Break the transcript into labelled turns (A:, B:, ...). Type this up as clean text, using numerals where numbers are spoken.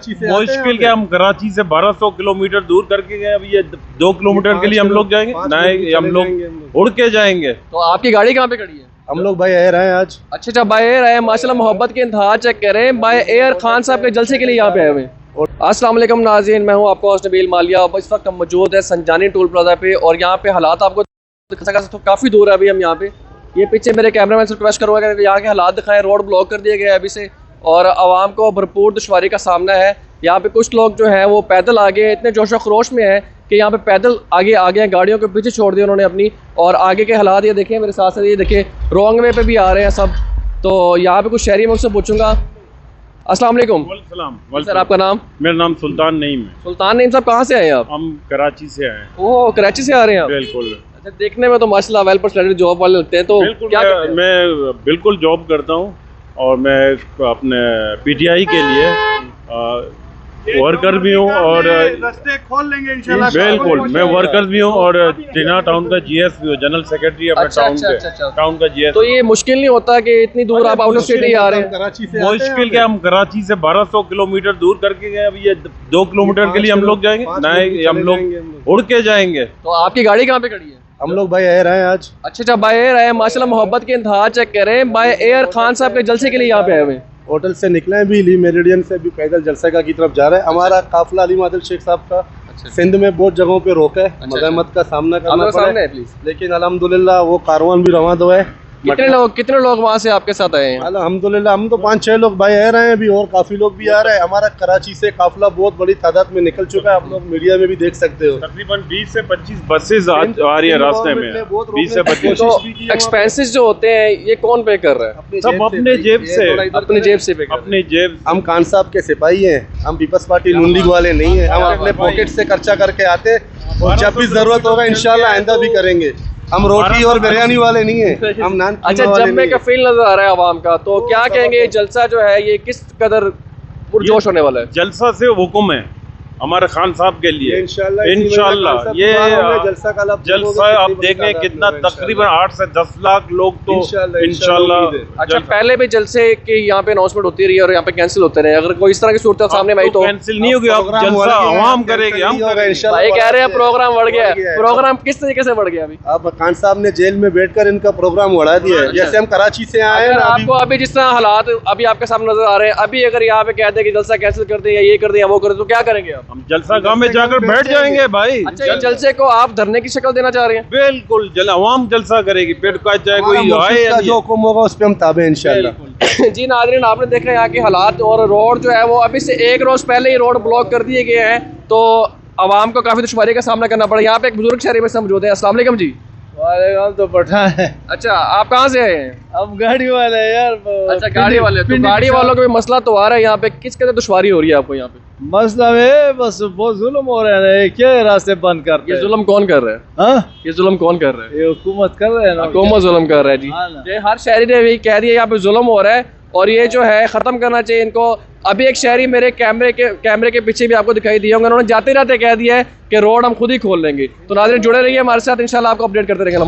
A: मुश्किल क्या, हम कराची से 1200 किलोमीटर दूर करके गए, अब ये 2 किलोमीटर के लिए हम लोग जाएंगे? नहीं, हम लोग उड़ के जाएंगे।
B: तो आपकी गाड़ी कहाँ पे खड़ी है?
C: हम लोग बाय एयर हैं आज।
B: अच्छा, बाय एयर आए, माशाल्लाह मोहब्बत के इंतहा चेक करें, बाय एयर खान साहब के जलसे के लिए यहाँ पे आए हुए। अस्सलाम वालेकुम नाज़रीन, मैं हूँ आपका होस्ट नबील मालिया। इस वक्त हम मौजूद है संजानी टोल प्लाजा पे और यहाँ पे हालात आपको तो काफ़ी दूर है अभी हम यहाँ पे। ये पीछे मेरे कैमरामैन से रिक्वेस्ट करूँगा कि यहाँ के हालात दिखाएं। रोड ब्लॉक कर दिए गए अभी से और आवाम को भरपूर दुश्वारी का सामना है। यहाँ पे कुछ लोग जो हैं वो पैदल आगे इतने जोशो खरोश में हैं कि यहाँ पे पैदल आगे आ गए, गाड़ियों के पीछे छोड़ दिए उन्होंने अपनी। और आगे के हालात ये देखें मेरे साथ, ये देखें रॉन्ग वे पे भी आ रहे हैं सब। तो यहाँ पे कुछ शहरी मैं उससे पूछूंगा। अस्सलाम वालेकुम। सर, आपका नाम?
A: मेरा नाम सुल्तान नईम है।
B: सुल्तान नईम साहब, कहाँ से आए हैं आप?
A: हम कराची से आए।
B: ओह, कराची से आ रहे हैं आप?
A: बिल्कुल।
B: अच्छा, देखने में तो माशाल्लाह वेल पर्सनैलिटी जॉब वाले लगते हैं। तो क्या
A: मैं बिल्कुल जॉब करता हूँ और मैं अपने पीटीआई के लिए वर्कर भी हूँ और
C: रास्ते खोल लेंगे इंशाल्लाह।
A: बिल्कुल, मैं वर्कर भी हूँ और टीना टाउन का जीएस भी हूँ, जनरल सेक्रेटरी अपने टाउन का जीएस।
B: तो ये मुश्किल नहीं होता कि इतनी दूर आप आउट ऑफ सिटी आ रहे हैं?
C: कराची से
A: मुश्किल क्या, हम कराची से 1200 किलोमीटर दूर करके गए, अब ये 2 किलोमीटर के लिए हम लोग जाएंगे? नहीं, हम लोग उड़ के जाएंगे।
B: तो आपकी गाड़ी कहाँ पे खड़ी है?
C: हम लोग बाय एयर हैं आज।
B: अच्छा, बाय एयर आए, माशाल्लाह मोहब्बत के इंतहा चेक करें, बाय एयर खान साहब के जलसे के लिए यहाँ पे आए हुए।
C: होटल से निकले हैं भी, ली मेरिडियन से भी पैदल जलसा की तरफ जा रहे हैं। हमारा काफिला अली मादिल शेख साहब का सिंध में बहुत जगहों पे रोका है, मजम्मत का सामना करना पड़ा है, लेकिन अल्हम्दुलिल्लाह वो कारवान भी रवां दो है।
B: कितने लोग वहाँ से आपके साथ आए हैं?
C: अल्हम्दुलिल्लाह हम तो 5-6 लोग बाय एयर आए हैं अभी, और काफी लोग भी आ रहे हैं। हमारा कराची से काफिला बहुत बड़ी तादाद में निकल चुका है, आप लोग मीडिया में भी देख सकते हो।
A: तकरीबन 20 से 25 बसेज आ रही है रास्ते में, 20 से 25।
B: तो एक्सपेंसेस जो होते हैं ये कौन पे कर रहा है?
A: सब अपने जेब से,
B: अपनी जेब से पे कर रहे हैं।
A: अपनी जेब।
C: हम खान साहब के सिपाही हैं, हम पीपल्स पार्टी नून लीग वाले नहीं है। हम अपने पॉकेट से खर्चा करके आते और जब भी जरूरत होगा इंशाल्लाह आइंदा भी करेंगे। हम रोटी और बिरयानी वाले नहीं है, हम नान।
B: अच्छा, जम्मे का फील नजर आ रहा है आवाम का, तो क्या कहेंगे जलसा जो है ये किस कदर पुरजोश होने वाला है?
A: जलसा से हुक्म है हमारे खान साहब के लिए। इंशाल्लाह ये जलसा आप देखें कितना, तकरीबन 8 से 10 लाख लोग तो इंशाल्लाह।
B: अच्छा, पहले भी जलसे की यहाँ पे अनाउंसमेंट होती रही और यहाँ पे कैंसिल होते रहे, अगर कोई इस तरह की सूरत सामने आई तो
A: कैंसिल नहीं होगी, अब जलसा आवाम करेगी, हम
C: इंशाल्लाह।
B: ये कह रहे हैं प्रोग्राम बढ़ गया। प्रोग्राम किस तरीके से बढ़ गया? अभी
C: अब खान साहब ने जेल में बैठकर इनका प्रोग्राम बढ़ा दिया है। जैसे हम कराची से आए हैं,
B: आपको अभी जिस तरह हालात अभी आपके सामने नजर आ रहे हैं, अभी अगर यहाँ पे कहते हैं कि जलसा कैंसिल कर दे या ये कर दे या वो कर दे, तो क्या करेंगे आप?
A: हम जलसा गांव में जाकर बैठ जाएंगे भाई।
B: अच्छा, ये जलसे को आप धरने की शक्ल देना चाह रहे हैं?
A: बिल्कुल, आवाम जलसा करेगी, पेट का चाहे कोई आए,
C: जो हुक्म होगा उस पे हम ताबे इंशाल्लाह।
B: जी नाज़रीन, आपने देखा यहाँ के हालात और रोड जो है वो अभी से एक रोज पहले ही रोड ब्लॉक कर दिए गए हैं, तो आवाम को काफी दुश्वारी का सामना करना पड़ा। यहाँ पे एक बुजुर्ग शहरी में से मौजूद है। अस्सलाम वालेकुम जी।
D: वालेकुम। तो पठान है।
B: अच्छा, आप कहाँ से आए हैं?
D: हम गाड़ी वाले यार।
B: अच्छा, गाड़ी वाले। तो गाड़ी वालों को भी मसला तो आ रहा है यहाँ पे, किस कदर दुश्वारी हो रही है आपको यहाँ पे?
D: मसला में बस बहुत जुल्म हो रहा है, क्या रास्ते बंद कर।
B: ये जुल्म कौन कर रहा है?
D: हाँ,
B: ये जुल्म कौन कर रहा है?
D: ये हुकूमत कर रहे हैं ना।
B: हुकूमत जुल्म कर रहा है जी। ये हर शहरी ने भी कह दिया यहाँ पे जुल्म हो रहा है और ये जो है खत्म करना चाहिए इनको। अभी एक शहरी मेरे कैमरे के पीछे भी आपको दिखाई दिया होंगे, उन्होंने जाते जाते कह दिया है कि रोड हम खुद ही खोल लेंगे। तो नाज़रीन जुड़े रहिए हमारे साथ, इंशाल्लाह आपको अपडेट करते रहेंगे।